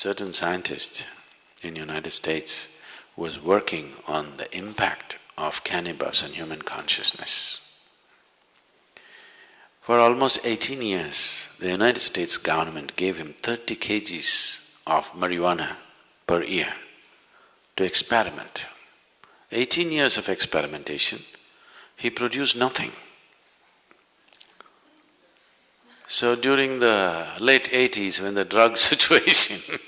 certain scientist in United States who was working on the impact of cannabis on human consciousness. For almost 18 years, the United States government gave him 30 kgs of marijuana per year to experiment. 18 years of experimentation, he produced nothing. So during the late 80s, when the drug situation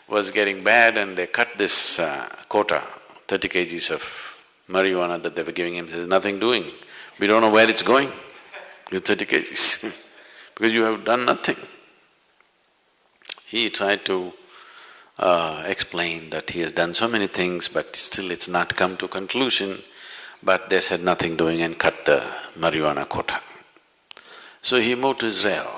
was getting bad and they cut this quota, 30 kgs of marijuana that they were giving him, there's nothing doing. We don't know where it's going with 30 kgs because you have done nothing. He tried to explain that he has done so many things but still it's not come to conclusion, but they said nothing doing and cut the marijuana quota. So he moved to Israel.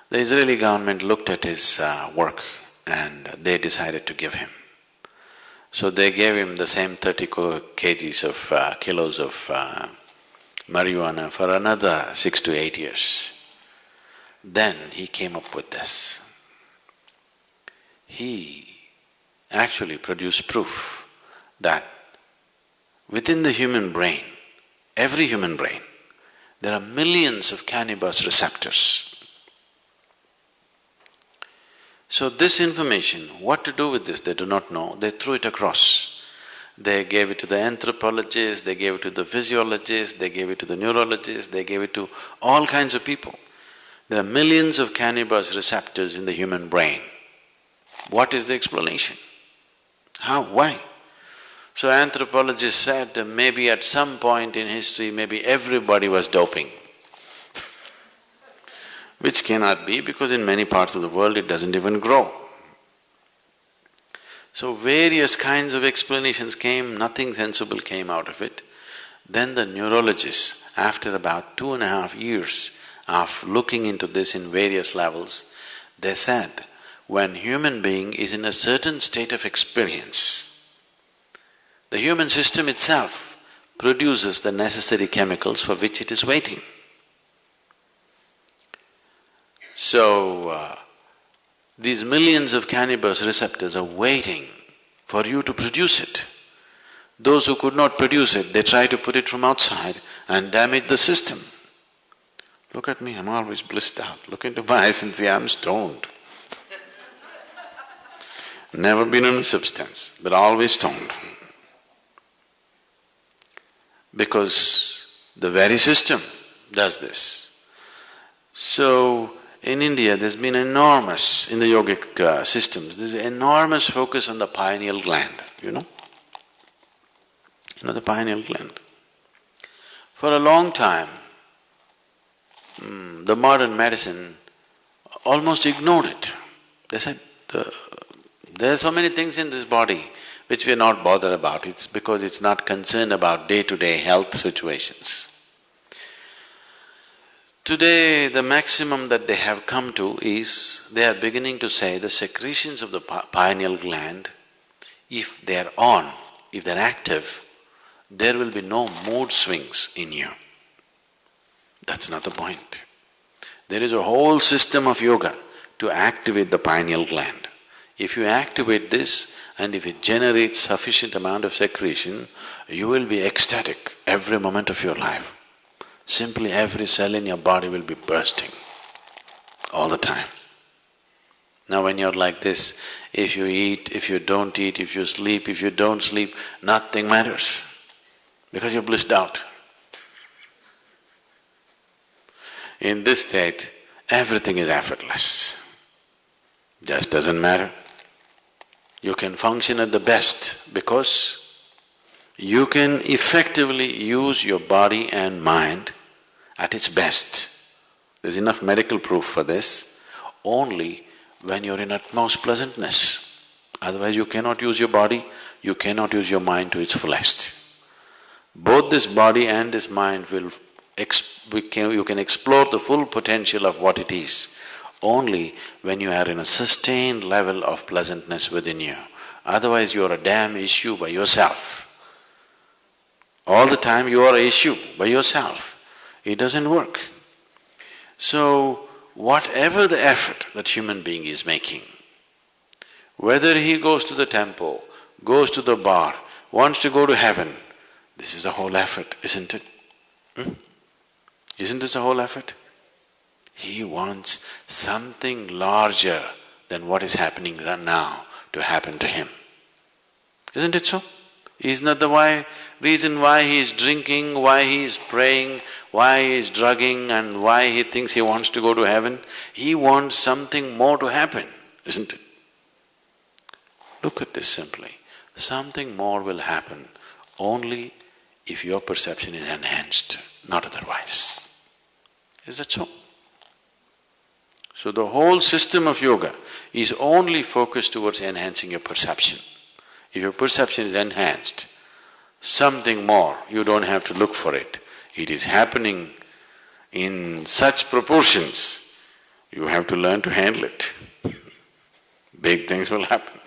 The Israeli government looked at his work and they decided to give him. So they gave him the same 30 kgs of kilos of marijuana for another 6 to 8 years. Then he came up with this. He actually produced proof that within the human brain, every human brain, there are millions of cannabis receptors. So this information, what to do with this, they do not know, they threw it across. They gave it to the anthropologists, they gave it to the physiologists, they gave it to the neurologists, they gave it to all kinds of people. There are millions of cannabis receptors in the human brain. What is the explanation? How? Why? So anthropologists said that maybe at some point in history, maybe everybody was doping, which cannot be because in many parts of the world it doesn't even grow. So various kinds of explanations came, nothing sensible came out of it. Then the neurologists, after about 2.5 years of looking into this in various levels, they said, when human being is in a certain state of experience, the human system itself produces the necessary chemicals for which it is waiting. So, these millions of cannabis receptors are waiting for you to produce it. Those who could not produce it, they try to put it from outside and damage the system. Look at me, I'm always blissed out. Look into my eyes and say, I'm stoned. Never been on a substance, but always stoned. Because the very system does this. So, in India there's been enormous, in the yogic systems, there's enormous focus on the pineal gland, you know? You know the pineal gland? For a long time, the modern medicine almost ignored it. They said, there are so many things in this body which we are not bothered about, it's because it's not concerned about day-to-day health situations. Today, the maximum that they have come to is, they are beginning to say the secretions of the pineal gland, if they're on, if they're active, there will be no mood swings in you. That's not the point. There is a whole system of yoga to activate the pineal gland. If you activate this and if it generates sufficient amount of secretion, you will be ecstatic every moment of your life. Simply every cell in your body will be bursting all the time. Now when you're like this, if you eat, if you don't eat, if you sleep, if you don't sleep, nothing matters because you're blissed out. In this state, everything is effortless. Just doesn't matter. You can function at the best because you can effectively use your body and mind at its best. There's enough medical proof for this, only when you're in utmost pleasantness. Otherwise you cannot use your body, you cannot use your mind to its fullest. Both this body and this mind will… you can explore the full potential of what it is only when you are in a sustained level of pleasantness within you. Otherwise you are a damn issue by yourself. All the time you are an issue by yourself. It doesn't work. So, whatever the effort that human being is making, Whether he goes to the temple, goes to the bar, wants to go to heaven, this is the whole effort, isn't it? Isn't this the whole effort? He wants something larger than what is happening right now to happen to him. Isn't it so? Isn't that the reason why he is drinking, why he is praying, why he is drugging and why he thinks he wants to go to heaven? He wants something more to happen, isn't it? Look at this simply. Something more will happen only if your perception is enhanced, not otherwise. Is that so? So the whole system of yoga is only focused towards enhancing your perception. If your perception is enhanced, something more, you don't have to look for it. It is happening in such proportions, you have to learn to handle it. Big things will happen.